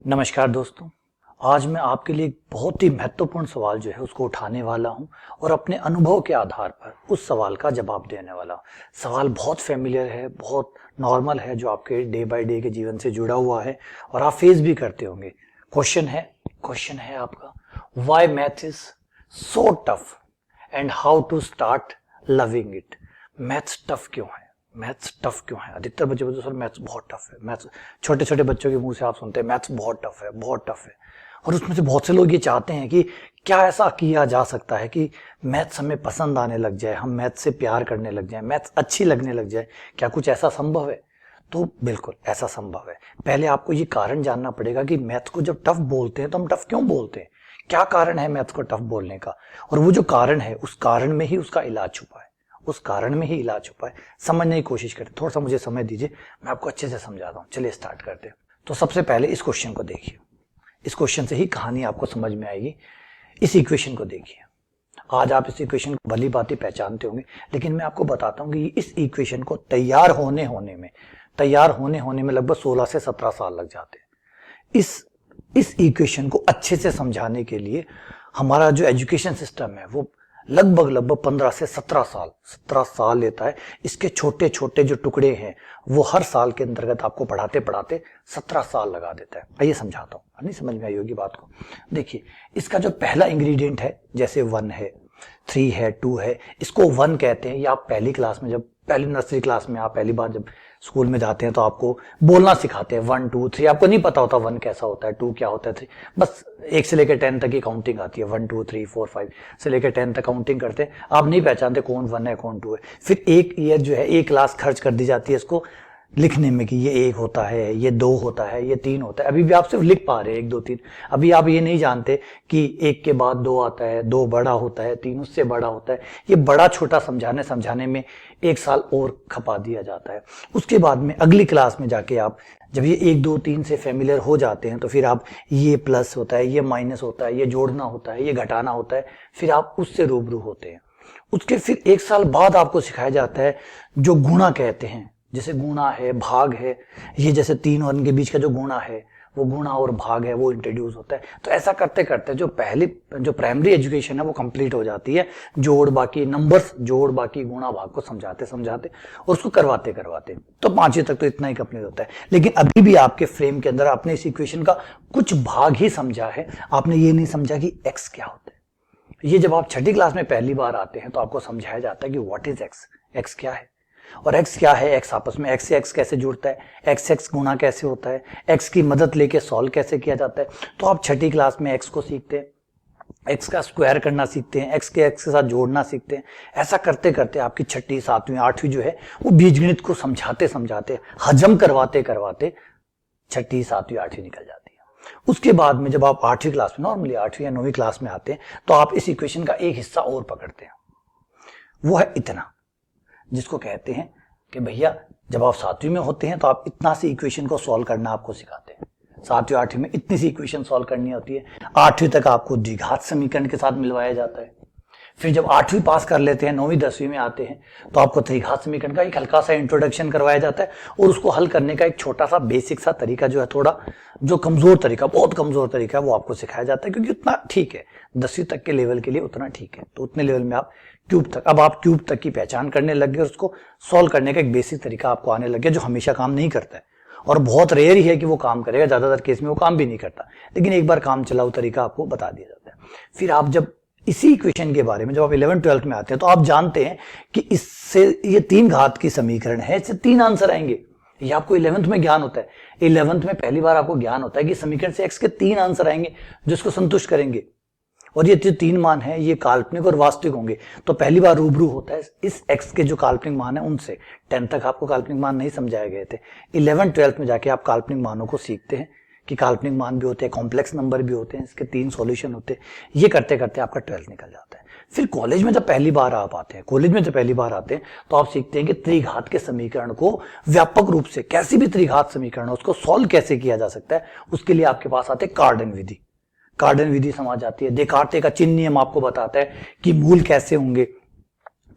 नमस्कार दोस्तों। आज मैं आपके लिए एक बहुत ही महत्वपूर्ण सवाल जो है उसको उठाने वाला हूं और अपने अनुभव के आधार पर उस सवाल का जवाब देने वाला हूं। सवाल बहुत फेमिलियर है, बहुत नॉर्मल है, जो आपके डे बाय डे के जीवन से जुड़ा हुआ है और आप फेस भी करते होंगे। क्वेश्चन है आपका, why math is so tough and how to start loving it. Maths tough क्यों है? मैथ्स टफ क्यों है? अधिकतर बच्चे बोलते सर मैथ्स बहुत टफ है। मैथ्स छोटे छोटे बच्चों के मुंह से आप सुनते हैं मैथ्स बहुत टफ है, बहुत टफ है। और उसमें से बहुत से लोग ये चाहते हैं कि क्या ऐसा किया जा सकता है कि मैथ्स हमें पसंद आने लग जाए, हम मैथ्स से प्यार करने लग जाए, मैथ्स अच्छी लगने लग जाए। क्या कुछ ऐसा संभव है? तो बिल्कुल ऐसा संभव है। पहले आपको ये कारण जानना पड़ेगा कि मैथ्स को जब टफ बोलते हैं तो हम टफ क्यों बोलते हैं, क्या कारण है मैथ्स को टफ बोलने का। और वो जो कारण है उस कारण में ही उसका इलाज छुपा है, उस कारण में ही इलाज छुपा है। समझने की कोशिश करें, थोड़ा सा मुझे समय दीजिए, मैं आपको अच्छे से समझाता हूँ। चलिए स्टार्ट करते हैं। तो सबसे पहले इस क्वेश्चन को देखिए, इस क्वेश्चन से ही कहानी आपको समझ में आएगी। इस इक्वेशन को देखिए। आज आप इस इक्वेशन को भली भांति पहचानते होंगे, लेकिन मैं आपको बताता हूँ कि इस इक्वेशन को तैयार होने में लगभग 16 से 17 साल लग जाते हैं। इस इक्वेशन को अच्छे से समझाने के लिए हमारा जो एजुकेशन सिस्टम है वो लगभग 15 से 17 साल लेता है। इसके छोटे छोटे जो टुकड़े हैं वो हर साल के अंतर्गत आपको पढ़ाते पढ़ाते 17 साल लगा देता है। आइए समझाता हूँ, नहीं समझ में आई होगी बात को। देखिए, इसका जो पहला इंग्रेडिएंट है, जैसे 1 है, 3 है, 2 है, इसको 1 कहते हैं। या आप पहली क्लास में, जब पहली नर्सरी क्लास में आप पहली बार जब स्कूल में जाते हैं तो आपको बोलना सिखाते हैं 1 2 3। आपको नहीं पता होता 1 कैसा होता है, 2 क्या होता है, 3, बस 1 से लेकर 10 तक की काउंटिंग आती है। 1 2 3 4 5 से लेकर 10 तक काउंटिंग करते हैं। आप नहीं पहचानते कौन 1 है कौन 2 है। फिर एक ईयर जो है, एक क्लास खर्च कर दी जाती है इसको लिखने में कि ये 1 होता है, ये 2 होता है, ये 3 होता है। अभी भी आप सिर्फ लिख पा रहे हैं 1 2 3। अभी आप ये नहीं जानते कि 1 के बाद 2 आता है, 2 बड़ा होता है, 3 उससे बड़ा होता है। ये बड़ा छोटा समझाने में 1 साल और खपा दिया जाता है। उसके बाद में अगली क्लास में जाके आप जब ये 1 2 3 से फेमिलियर हो जाते हैं तो फिर आप ये प्लस होता है, ये माइनस होता है, ये जोड़ना होता है, ये घटाना होता है, फिर आप उससे रूबरू होते हैं। उसके फिर 1 साल बाद आपको सिखाया जाता है जो गुणा कहते हैं। जैसे गुणा है, भाग है, ये जैसे 3 और इनके बीच का जो गुणा है, वो गुणा और भाग है, वो इंट्रोड्यूस होता है। तो ऐसा करते करते जो प्राइमरी एजुकेशन है वो कंप्लीट हो जाती है। जोड़ बाकी नंबर्स, जोड़ बाकी गुणा भाग को समझाते और उसको करवाते तो 5वीं तक तो इतना ही कंप्लीट होता है। लेकिन अभी भी आपके फ्रेम के अंदर आपने इस इक्वेशन का कुछ भाग ही समझा है, आपने ये नहीं समझा कि एक्स क्या होता है। ये जब आप 6ठी क्लास में पहली बार आते हैं तो आपको समझाया जाता है कि व्हाट इज एक्स, एक्स क्या है और एक्स क्या है। एक्स आपस में एक्स से एक्स कैसे जुड़ता है, एक्स गुणा कैसे होता है, एक्स की मदद लेके सॉल्व कैसे किया जाता है। तो आप 6ठी क्लास में एक्स को सीखते हैं, एक्स का स्क्वायर करना सीखते हैं, एक्स के साथ जोड़ना सीखते हैं। ऐसा करते करते आपकी 6ठी 7वीं 8वीं जो है वो बीजगणित को समझाते हजम करवाते 6ठी 7वीं 8वीं निकल जाती है। उसके बाद में जब आप 8वीं क्लास में, नॉर्मली 8वीं या 9वीं क्लास में आते हैं, तो आप इस इक्वेशन का एक हिस्सा और पकड़ते हैं। वो है इतना, जिसको कहते हैं कि भैया जब आप 7वीं में होते हैं तो आप इतना सी इक्वेशन को सॉल्व करना आपको सिखाते हैं। 7वीं 8वीं में इतनी सी इक्वेशन सॉल्व करनी होती है। 8वीं तक आपको द्विघात समीकरण के साथ मिलवाया जाता है। फिर जब 8वीं पास कर लेते हैं, 9वीं 10वीं में आते हैं तो आपको त्रिघात समीकरण का एक हल्का सा इंट्रोडक्शन करवाया जाता है और उसको हल करने का एक छोटा सा बेसिक सा तरीका जो है, थोड़ा जो कमजोर तरीका, बहुत कमजोर तरीका है, वो आपको सिखाया जाता है। क्योंकि उतना ठीक है, 10वीं तक के लेवल के लिए उतना ठीक है। तो उतने लेवल में आप क्यूब तक, अब आप क्यूब तक की पहचान करने लग गए, उसको सॉल्व करने का एक बेसिक तरीका आपको आने लग गया, जो हमेशा काम नहीं करता है और बहुत रेयर ही है कि वो काम करेगा। ज्यादातर केस में वो काम भी नहीं करता, लेकिन एक बार काम चलाऊ तरीका आपको बता दिया जाता है। फिर आप जब इसी इक्वेशन के बारे में जब आप 11th 12th में आते हैं तो आप जानते हैं कि इससे ये 3 घात की समीकरण है, इससे 3 आंसर आएंगे। ये आपको 11th में ज्ञान होता है। 11th में पहली बार आपको ज्ञान होता है कि समीकरण से एक्स के 3 आंसर आएंगे जो इसको संतुष्ट करेंगे, और ये जो 3 मान है ये काल्पनिक और वास्तविक होंगे। तो पहली बार रूबरू होता है इस एक्स के जो काल्पनिक मान है उनसे। 10 तक आपको काल्पनिक मान नहीं समझाए गए थे। 11th 12th में जाके आप काल्पनिक मानों को सीखते हैं कि काल्पनिक मान भी होते हैं, कॉम्प्लेक्स नंबर भी होते हैं, इसके 3 सॉल्यूशन होते हैं। ये करते करते आपका 12th निकल जाता है। फिर कॉलेज में जब पहली बार आप आते हैं, तो आप सीखते हैं कि त्रिघात के समीकरण को व्यापक रूप से, कैसी भी त्रिघात समीकरण है उसको सॉल्व कैसे किया जा सकता है। उसके लिए आपके पास आते कार्डन विधि समझ जाती है। देकार्ते का चिन्ह नियम आपको बताता है कि मूल कैसे होंगे।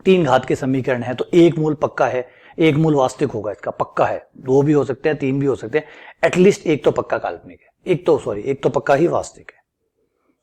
3 घात के समीकरण है तो एक मूल पक्का है, एक मूल वास्तविक होगा, इसका पक्का है। 2 भी हो सकते हैं, 3 भी हो सकते हैं, एटलीस्ट एक तो पक्का काल्पनिक है। एक तो पक्का ही वास्तविक है,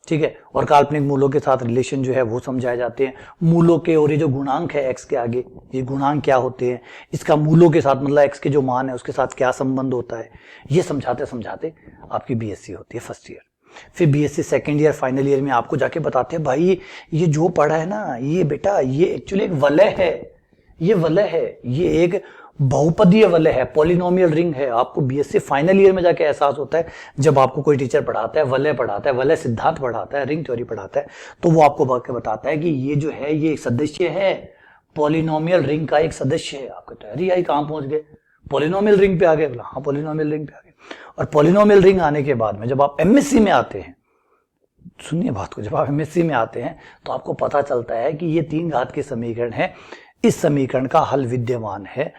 ठीक है। और काल्पनिक मूलों के साथ रिलेशन जो है वो समझाए जाते हैं। मूलों के और ये जो गुणांक है एक्स के आगे, ये गुणांक क्या होते हैं, इसका मूलों के साथ मतलब एक्स के जो मान है उसके साथ क्या संबंध होता है, ये समझाते समझाते आपकी बीएससी होती है फर्स्ट ईयर। फिर BSc second year final year में आपको जाके बताते हैं भाई ये जो पढ़ा है ना, ये बेटा ये एक्चुअली एक वलय है, ये वलय है, ये एक बहुपदीय वलय है, पॉलिनोमियल रिंग है। आपको बीएससी फाइनल ईयर में जाके एहसास होता है जब आपको कोई टीचर पढ़ाता है, वलय पढ़ाता है, वलय सिद्धांत पढ़ाता है, रिंग थ्योरी पढ़ाता है, तो वो आपको बताता है कि ये जो है ये एक सदस्य है, पॉलिनोमियल रिंग का एक सदस्य है। आपको तो अरे यार कहां पहुंच गए, पॉलिनोमियल रिंग पे आ गए। बोला हाँ पॉलिनोमियल रिंग पे आ गए। और पॉलिनोमियल रिंग आने के बाद में जब आप एमएससी में आते हैं, सुनिए बात को, जब आप एमएससी में आते हैं तो आपको पता चलता है कि ये 3 घात के समीकरण है, इस समीकरण का हल विद्यमान है,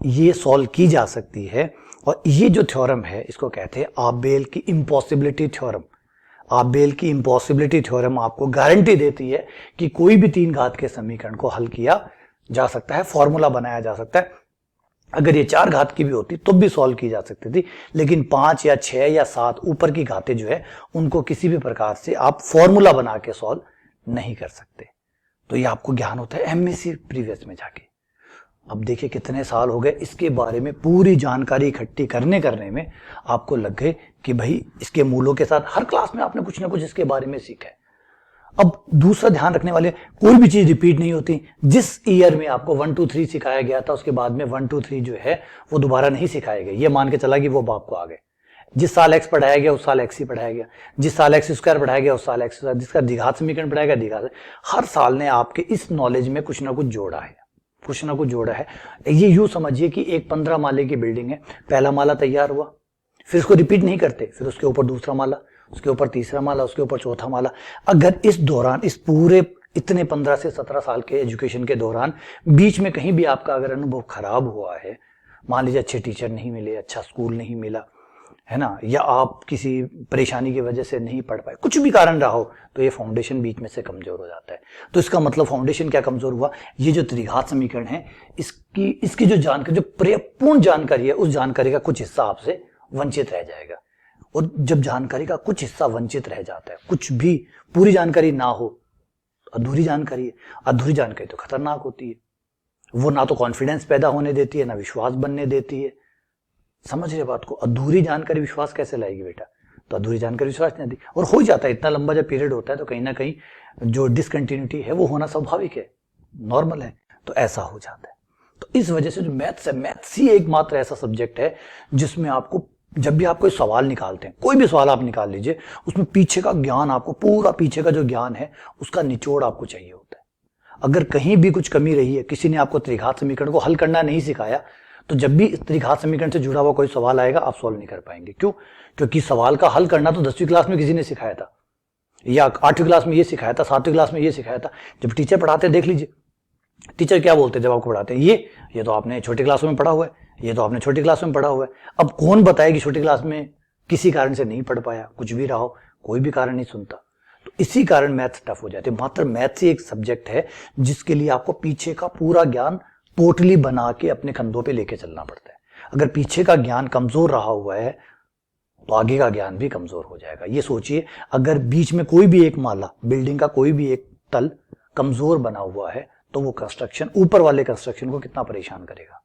ये सॉल्व की जा सकती है। और ये जो थ्योरम है इसको कहते हैं आबेल की इम्पॉसिबिलिटी थ्योरम। आबेल की इम्पॉसिबिलिटी थ्योरम आपको गारंटी देती है कि कोई भी 3 घात के समीकरण को हल किया जा सकता है, फॉर्मूला बनाया जा सकता है। अगर ये 4 घात की भी होती तो भी सॉल्व की जा सकती थी, लेकिन 5 या 6 या 7 ऊपर की घातें जो है उनको किसी भी प्रकार से आप फॉर्मूला बना के सॉल्व नहीं कर सकते। तो ये आपको ज्ञान होता है एमएससी प्रीवियस में जाके। अब देखिए कितने साल हो गए इसके बारे में पूरी जानकारी इकट्ठी करने में आपको लग गए कि भाई इसके मूलों के साथ हर क्लास में आपने कुछ ना कुछ इसके बारे में सीखा है। अब दूसरा ध्यान रखने वाले, कोई भी चीज रिपीट नहीं होती। जिस ईयर में आपको 1 2 3 सिखाया गया था उसके बाद में 1 2 3 जो है वो दोबारा नहीं सिखाए गए। ये मान के चला कि वो बाप को आ गए। जिस साल एक्स पढ़ाया गया उस साल एक्स ही पढ़ाया गया, जिस साल एक्स स्क्वायर पढ़ाया गया उस साल एक्स, जिसका द्विघात समीकरण पढ़ाया गया द्विघात। हर साल ने आपके इस नॉलेज में कुछ ना कुछ जोड़ा है, कुछ ना कुछ जोड़ा है। ये यूं समझिए कि एक 15 माले की बिल्डिंग है, पहला माला तैयार हुआ, फिर उसको रिपीट नहीं करते, फिर उसके ऊपर दूसरा माला, उसके ऊपर तीसरा माला, उसके ऊपर चौथा माला। अगर इस दौरान, इस पूरे इतने 15 से 17 साल के एजुकेशन के दौरान बीच में कहीं भी आपका अगर अनुभव खराब हुआ है, मान लीजिए अच्छे टीचर नहीं मिले, अच्छा स्कूल नहीं मिला है ना, या आप किसी परेशानी की वजह से नहीं पढ़ पाए, कुछ भी कारण रहा हो, तो ये फाउंडेशन बीच में से कमजोर हो जाता है। तो इसका मतलब फाउंडेशन क्या कमजोर हुआ, ये जो त्रिघात समीकरण है इसकी जो जानकारी, जो पूर्ण जानकारी है, उस जानकारी का कुछ हिस्सा आपसे वंचित रह जाएगा। और जब जानकारी का कुछ हिस्सा वंचित रह जाता है, कुछ भी पूरी जानकारी ना हो, अधूरी जानकारी है। अधूरी जानकारी तो खतरनाक होती है, वो ना तो कॉन्फिडेंस पैदा होने देती है, ना विश्वास बनने देती है। समझ रहे बात को, अधूरी जानकारी विश्वास कैसे लाएगी बेटा, तो अधूरी जानकारी विश्वास नहीं आती। और हो जाता है, इतना लंबा जब पीरियड होता है तो कहीं ना कहीं जो डिसकंटिन्यूटी है वो होना स्वाभाविक है, नॉर्मल है, तो ऐसा हो जाता है। तो इस वजह से जो मैथ्स है, मैथ्स ही एकमात्र ऐसा सब्जेक्ट है जिसमें आपको जब भी आप कोई सवाल निकालते हैं, कोई भी सवाल आप निकाल लीजिए, उसमें पीछे का ज्ञान, आपको पूरा पीछे का जो ज्ञान है उसका निचोड़ आपको चाहिए होता है। अगर कहीं भी कुछ कमी रही है, किसी ने आपको त्रिघात समीकरण को हल करना नहीं सिखाया, तो जब भी त्रिघात समीकरण से जुड़ा हुआ कोई सवाल आएगा आप सॉल्व नहीं कर पाएंगे। क्यों? क्योंकि सवाल का हल करना तो 10वीं क्लास में किसी ने सिखाया था, या 8वीं क्लास में ये सिखाया था, 7वीं क्लास में ये सिखाया था। जब टीचर पढ़ाते देख लीजिए, टीचर क्या बोलते हैं जब आपको पढ़ाते हैं, ये तो आपने छोटी क्लासों में पढ़ा हुआ है, ये तो आपने छोटी क्लास में पढ़ा हुआ है। अब कौन बताए कि छोटी क्लास में किसी कारण से नहीं पढ़ पाया, कुछ भी रहा हो, कोई भी कारण नहीं सुनता। तो इसी कारण मैथ्स टफ हो जाते हैं। मात्र मैथ्स ही एक सब्जेक्ट है जिसके लिए आपको पीछे का पूरा ज्ञान पोटली बना के अपने कंधों पे लेके चलना पड़ता है। अगर पीछे का ज्ञान कमजोर रहा हुआ है तो आगे का ज्ञान भी कमजोर हो जाएगा। ये सोचिए, अगर बीच में कोई भी एक माला, बिल्डिंग का कोई भी एक तल कमजोर बना हुआ है तो वो कंस्ट्रक्शन, ऊपर वाले कंस्ट्रक्शन को कितना परेशान करेगा।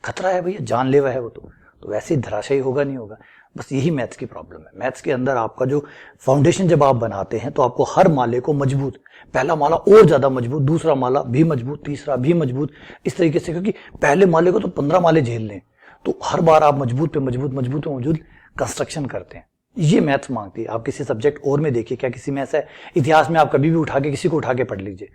खतरा है भैया, जानलेवा है वो तो वैसे ही धराशायी होगा नहीं होगा। बस यही मैथ्स की प्रॉब्लम है। मैथ्स के अंदर आपका जो फाउंडेशन जब आप बनाते हैं तो आपको हर माले को मजबूत, पहला माला और ज्यादा मजबूत, दूसरा माला भी मजबूत, तीसरा भी मजबूत, इस तरीके से, क्योंकि पहले माले को तो 15 माले झेल लें, तो हर बार आप मजबूत पे मजबूत, मजबूत पे मजबूत कंस्ट्रक्शन करते हैं। ये मैथ्स मांगती है। आप किसी सब्जेक्ट और में देखिए, क्या किसी में ऐसा है, इतिहास में आप कभी भी उठा के किसी को उठा के पढ़ लीजिए,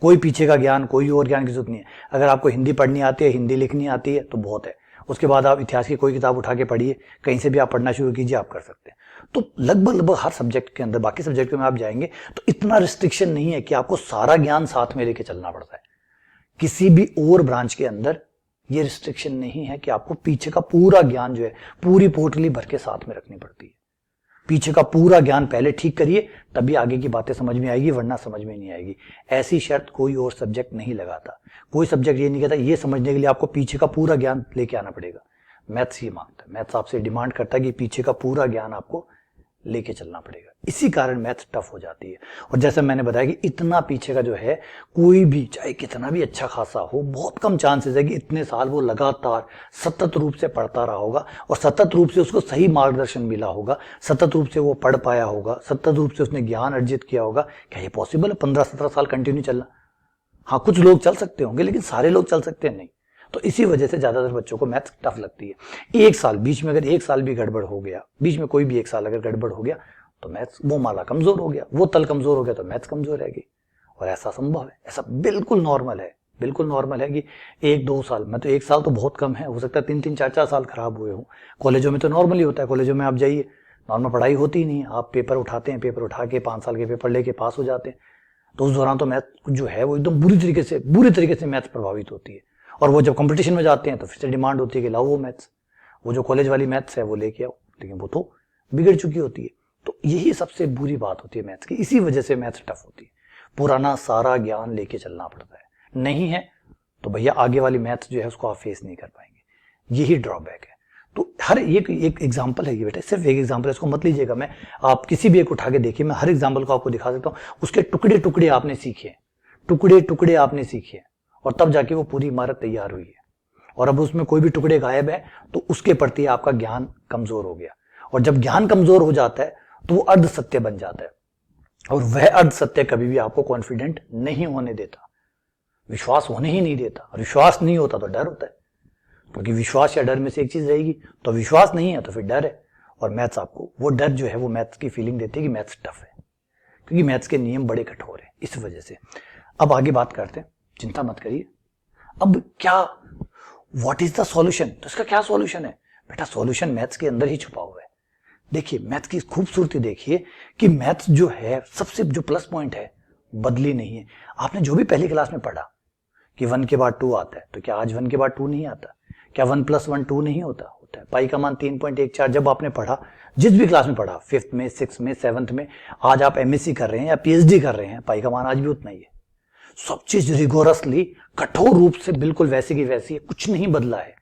कोई पीछे का ज्ञान, कोई और ज्ञान की जरूरत नहीं है। अगर आपको हिंदी पढ़नी आती है, हिंदी लिखनी आती है तो बहुत है। उसके बाद आप इतिहास की कोई किताब उठा के पढ़िए, कहीं से भी आप पढ़ना शुरू कीजिए, आप कर सकते हैं। तो लगभग हर सब्जेक्ट के अंदर, बाकी सब्जेक्ट में आप जाएंगे तो इतना रिस्ट्रिक्शन नहीं है कि आपको सारा ज्ञान साथ में लेके चलना पड़ता है। किसी भी और ब्रांच के अंदर ये रिस्ट्रिक्शन नहीं है कि आपको पीछे का पूरा ज्ञान जो है पूरी पोटली भर के साथ में रखनी पड़ती है। पीछे का पूरा ज्ञान पहले ठीक करिए, तभी आगे की बातें समझ में आएगी, वरना समझ में नहीं आएगी। ऐसी शर्त कोई और सब्जेक्ट नहीं लगाता। कोई सब्जेक्ट ये नहीं कहता ये समझने के लिए आपको पीछे का पूरा ज्ञान लेके आना पड़ेगा। मैथ्स ही मांगता है, मैथ्स आपसे डिमांड करता है कि पीछे का पूरा ज्ञान आपको लेके चलना पड़ेगा। इसी कारण मैथ्स टफ हो जाती है। और जैसे मैंने बताया कि इतना पीछे का जो है, कोई भी चाहे कितना भी अच्छा खासा हो, बहुत कम चांसेस है कि इतने साल वो लगातार सतत रूप से पढ़ता रहा होगा और सतत रूप से उसको सही मार्गदर्शन मिला होगा, सतत रूप से वो पढ़ पाया होगा, सतत रूप से उसने ज्ञान अर्जित किया होगा। क्या ये पॉसिबल है 15-17 साल कंटिन्यू चलना? हाँ, कुछ लोग चल सकते होंगे, लेकिन सारे लोग चल सकते हैं नहीं। तो इसी वजह से ज्यादातर बच्चों को मैथ्स टफ लगती है। एक साल बीच में, अगर एक साल भी गड़बड़ हो गया, बीच में कोई भी एक साल अगर गड़बड़ हो गया, तो मैथ्स वो माला कमजोर हो गया, वो तल कमजोर हो गया, तो मैथ्स कमजोर रहेगी। और ऐसा संभव है, ऐसा बिल्कुल नॉर्मल है, बिल्कुल नॉर्मल है कि 1-2 साल, मैं तो 1 साल तो बहुत कम है, हो सकता है 3-3, 4-4 साल खराब हुए हूँ। कॉलेजों में तो नॉर्मली होता है, कॉलेजों में आप जाइए, नॉर्मल पढ़ाई होती ही नहीं है, आप पेपर उठाते हैं, पेपर उठा के 5 साल के पेपर लेके पास हो जाते हैं। तो उस दौरान तो मैथ जो है वो एकदम बुरी तरीके से मैथ्स प्रभावित होती है। और वो जब कंपटीशन में जाते हैं तो फिर से डिमांड होती है कि लाओ वो मैथ्स, वो जो कॉलेज वाली मैथ्स है वो लेके आओ, लेकिन वो तो बिगड़ चुकी होती है। तो यही सबसे बुरी बात होती है मैथ्स की, इसी वजह से मैथ्स टफ होती है। पुराना सारा ज्ञान लेके चलना पड़ता है, नहीं है तो भैया आगे वाली मैथ्स जो है उसको आप फेस नहीं कर पाएंगे, यही ड्रॉबैक है। तो हर एक एग्जाम्पल है ये बेटा, सिर्फ एक एग्जाम्पल है, इसको मत लीजिएगा। मैं आप किसी भी एक उठा के देखिए, मैं हर एग्जाम्पल को आपको दिखा सकता हूँ, उसके टुकड़े टुकड़े आपने सीखे, टुकड़े टुकड़े आपने सीखे, और तब जाके वो पूरी इमारत तैयार हुई है। और अब उसमें कोई भी टुकड़े गायब है तो उसके प्रति आपका ज्ञान कमजोर हो गया। और जब ज्ञान कमजोर हो जाता है तो वो अर्ध सत्य बन जाता है, और वह अर्ध सत्य कभी भी आपको कॉन्फिडेंट नहीं होने देता, विश्वास होने ही नहीं देता। और विश्वास नहीं होता तो डर होता है, क्योंकि विश्वास या डर में से एक चीज रहेगी। तो विश्वास नहीं है तो फिर डर है, और मैथ्स आपको वो डर जो है वो मैथ्स की फीलिंग देती है कि मैथ्स टफ है, क्योंकि मैथ्स के नियम बड़े कठोर है इस वजह से। अब आगे बात करते हैं, चिंता मत करिए। अब क्या, व्हाट इज द सॉल्यूशन? तो इसका क्या सॉल्यूशन है बेटा? सॉल्यूशन मैथ्स के अंदर ही छुपा हुआ है। देखिए मैथ्स की खूबसूरती देखिए कि मैथ्स जो है, सबसे जो प्लस पॉइंट है, बदली नहीं है। आपने जो भी पहली क्लास में पढ़ा कि 1 के बाद 2 आता है, तो क्या आज 1 के बाद 2 नहीं आता? क्या 1 + 1 2 नहीं होता? होता है। पाई का मान 3.14 जब आपने पढ़ा, जिस भी क्लास में पढ़ा, 5th में, 6th में, 7th में, आज आप MSc कर रहे हैं या PhD कर रहे हैं, पाई का मान आज भी उतना ही है। सब चीज रिगोरसली, कठोर रूप से बिल्कुल वैसी की वैसी है, कुछ नहीं बदला है।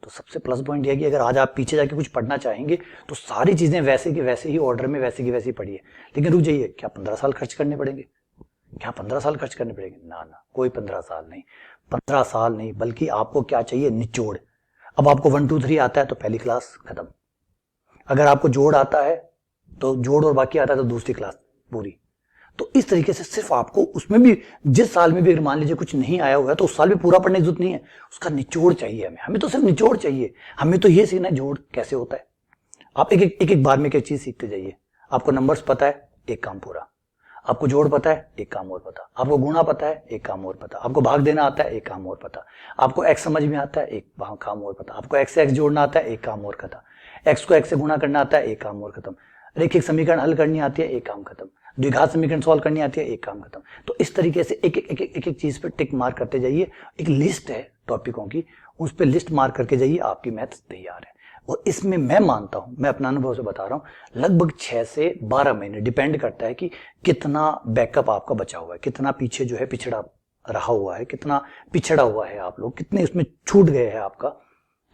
तो सबसे प्लस पॉइंट यह कि अगर आज आप पीछे जाके कुछ पढ़ना चाहेंगे तो सारी चीजें वैसे की वैसे ही ऑर्डर में वैसे की वैसी पढ़िए। लेकिन रुक जाइए, क्या 15 साल खर्च करने पड़ेंगे? क्या 15 साल खर्च करने पड़ेंगे? ना ना, कोई 15 साल नहीं, 15 साल नहीं, बल्कि आपको क्या चाहिए? निचोड़। अब आपको 1 2 3 आता है तो पहली क्लास खत्म, अगर आपको जोड़ आता है तो जोड़, और बाकी आता है तो दूसरी क्लास पूरी। तो इस तरीके से सिर्फ आपको उसमें भी, जिस साल में भी अगर मान लीजिए कुछ नहीं आया हुआ है तो उस साल भी पूरा पढ़ने की जरूरत नहीं है, उसका निचोड़ चाहिए हमें तो सिर्फ निचोड़ चाहिए। हमें तो ये सीखना है जोड़ कैसे होता है। आप एक बार में एक चीज सीखते जाइए। आपको नंबर्स पता है, एक काम पूरा। आपको जोड़ पता है, एक काम और पता। आपको गुणा पता है, एक काम और पता। आपको भाग देना आता है, एक काम और पता। आपको एक्स समझ में आता है, एक काम और पता। आपको एक्स से एक्स जोड़ना आता है, एक काम और पता। एक्स को एक्स से गुणा करना आता है, एक काम और खत्म। रैखिक समीकरण हल करनी आती है, एक काम खत्म। द्विघात समीकरण सॉल्व करनी आती है, एक काम खत्म। तो इस तरीके से एक चीज पर टिक मार्क करते जाइए। एक लिस्ट है टॉपिकों की, उस पर लिस्ट मार्क करके जाइए, आपकी मैथ्स तैयार है। और इसमें मैं मानता हूं, मैं अपना अनुभव से बता रहा हूं, लगभग 6 से 12 महीने, डिपेंड करता है कि कितना बैकअप आपका बचा हुआ है, कितना पीछे जो है पिछड़ा रहा हुआ है, कितना पिछड़ा हुआ है आप लोग, कितने उसमें छूट गए हैं आपका,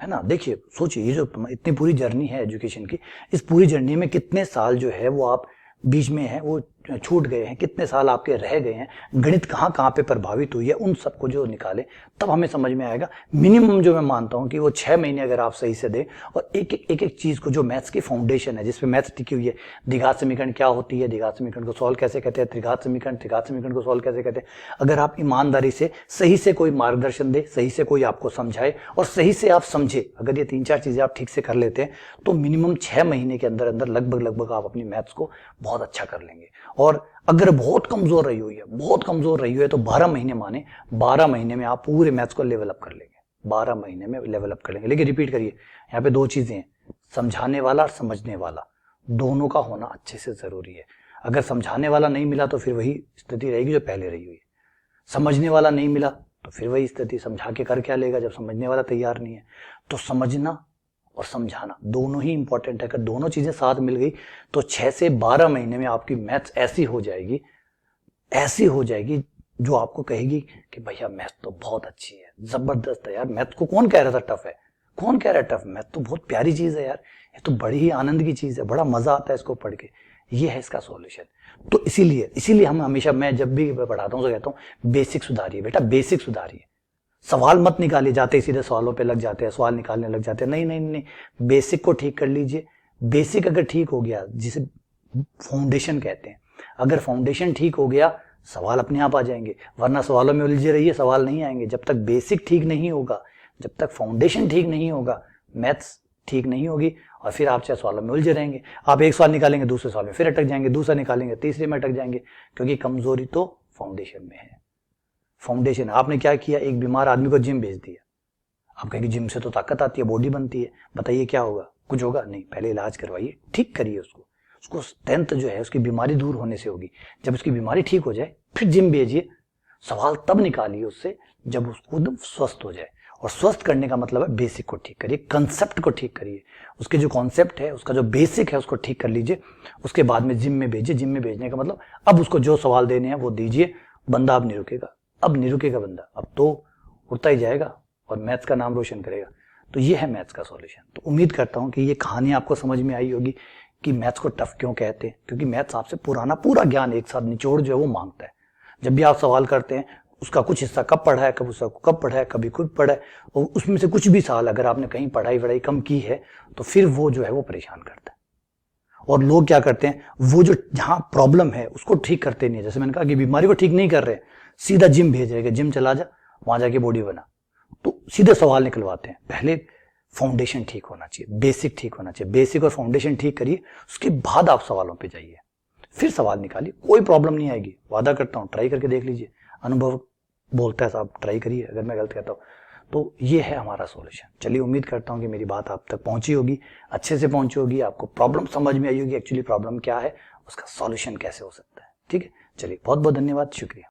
है ना। देखिए सोचिए, ये जो इतनी पूरी जर्नी है एजुकेशन की, इस पूरी जर्नी में कितने साल जो है वो आप बीच में है वो छूट गए हैं, कितने साल आपके रह गए हैं, गणित कहाँ कहाँ पे प्रभावित हुई है, उन सबको जो निकाले तब हमें समझ में आएगा। मिनिमम जो मैं मानता हूं कि वो 6 महीने अगर आप सही से दें, और एक चीज को, जो मैथ्स की फाउंडेशन है जिसपे मैथ्स टिकी हुई है, द्विघात समीकरण क्या होती है, द्विघात समीकरण को सॉल्व कैसे कहते हैं, त्रिघात समीकरण को सॉल्व कैसे कहते हैं, अगर आप ईमानदारी से सही से कोई मार्गदर्शन दे, सही से कोई आपको समझाए और सही से आप समझे, अगर ये 3-4 चीजें आप ठीक से कर लेते हैं तो मिनिमम 6 महीने के अंदर अंदर लगभग आप अपनी मैथ्स को बहुत अच्छा कर लेंगे। और अगर बहुत कमजोर रही हुई है तो 12 महीने माने, 12 महीने में आप पूरे मैथ्स को लेवल अप कर लेंगे, 12 महीने में लेवल अप कर लेंगे। लेकिन रिपीट करिए, यहाँ पे 2 चीजें हैं, समझाने वाला और समझने वाला, दोनों का होना अच्छे से जरूरी है। अगर समझाने वाला नहीं मिला तो फिर वही स्थिति रहेगी जो पहले रही हुई है। समझने वाला नहीं मिला तो फिर वही स्थिति, समझा के कर क्या लेगा जब समझने वाला तैयार नहीं है। तो समझना और समझाना दोनों ही इंपॉर्टेंट है। अगर दोनों चीजें साथ मिल गई तो 6 से 12 महीने में आपकी मैथ्स ऐसी हो जाएगी जो आपको कहेगी कि भैया मैथ्स तो बहुत अच्छी है, जबरदस्त है यार। मैथ्स को कौन कह रहा था टफ है? कौन कह रहा है टफ? मैथ तो बहुत प्यारी चीज है यार, ये तो बड़ी ही आनंद की चीज है, बड़ा मजा आता है इसको पढ़ के। ये है इसका सॉल्यूशन। तो इसीलिए हम हमेशा, मैं जब भी पढ़ाता हूँ तो कहता हूँ बेसिक सुधारिए बेटा, बेसिक सुधारिए। सवाल मत निकालिए, जाते सीधे सवालों पे लग जाते हैं, सवाल निकालने लग जाते हैं। नहीं नहीं नहीं, बेसिक को ठीक कर लीजिए। बेसिक अगर ठीक हो गया, जिसे फाउंडेशन कहते हैं, अगर फाउंडेशन ठीक हो गया, सवाल अपने आप आ जाएंगे। वरना सवालों में उलझे रहिए, सवाल नहीं आएंगे। जब तक बेसिक ठीक नहीं होगा, जब तक फाउंडेशन ठीक नहीं होगा, मैथ्स ठीक नहीं होगी, और फिर आप चाहे सवालों में उलझे रहेंगे। आप एक सवाल निकालेंगे, दूसरे सवाल में फिर अटक जाएंगे, दूसरा निकालेंगे, तीसरे में अटक जाएंगे, क्योंकि कमजोरी तो फाउंडेशन में है। फाउंडेशन, आपने क्या किया, एक बीमार आदमी को जिम भेज दिया। आप कहेंगे जिम से तो ताकत आती है, बॉडी बनती है, बताइए क्या होगा? कुछ होगा नहीं। पहले इलाज करवाइए, ठीक करिए उसको स्ट्रेंथ जो है उसकी बीमारी दूर होने से होगी। जब उसकी बीमारी ठीक हो जाए फिर जिम भेजिए। सवाल तब निकालिए उससे जब उसको एकदम स्वस्थ हो जाए। और स्वस्थ करने का मतलब है बेसिक को ठीक करिए, कंसेप्ट को ठीक करिए। उसके जो कॉन्सेप्ट है, उसका जो बेसिक है, उसको ठीक कर लीजिए। उसके बाद में जिम में भेजिए। जिम में भेजने का मतलब अब उसको जो सवाल देने हैं वो दीजिए। बंदा अब नहीं रुकेगा, अब नहीं रुकेगा बंदा, अब तो उड़ता ही जाएगा और मैथ्स का नाम रोशन करेगा। तो ये है मैथ्स का सॉल्यूशन। तो उम्मीद करता हूं कि ये कहानी आपको समझ में आई होगी कि मैथ्स को टफ क्यों कहते हैं। क्योंकि मैथ्स आपसे पुराना पूरा ज्ञान एक साथ निचोड़ जो है वो मांगता है। जब भी आप सवाल करते हैं, उसका कुछ हिस्सा कब पढ़ा है, कब पढ़ा है, कभी खुद पढ़ा है, और उसमें से कुछ भी साल अगर आपने कहीं पढ़ाई कम की है, तो फिर वो जो है वो परेशान करता है। और लोग क्या करते हैं, वो जो जहां प्रॉब्लम है उसको ठीक करते नहीं है। जैसे मैंने कहा कि बीमारी को ठीक नहीं कर रहे, सीधा जिम भेज रहे, जिम चला जा, वहां जाके बॉडी बना, तो सीधे सवाल निकलवाते हैं। पहले फाउंडेशन ठीक होना चाहिए, बेसिक ठीक होना चाहिए। बेसिक और फाउंडेशन ठीक करिए, उसके बाद आप सवालों पे जाइए, फिर सवाल निकालिए। कोई प्रॉब्लम नहीं आएगी, वादा करता हूं। ट्राई करके देख लीजिए, अनुभव बोलता है साहब, ट्राई करिए। अगर मैं गलत कहता हूं तो ये है हमारा सॉल्यूशन। चलिए, उम्मीद करता हूं कि मेरी बात आप तक पहुंची होगी, अच्छे से पहुंची होगी, आपको प्रॉब्लम समझ में आई होगी, एक्चुअली प्रॉब्लम क्या है, उसका सॉल्यूशन कैसे हो सकता है। ठीक है, चलिए, बहुत बहुत धन्यवाद, शुक्रिया।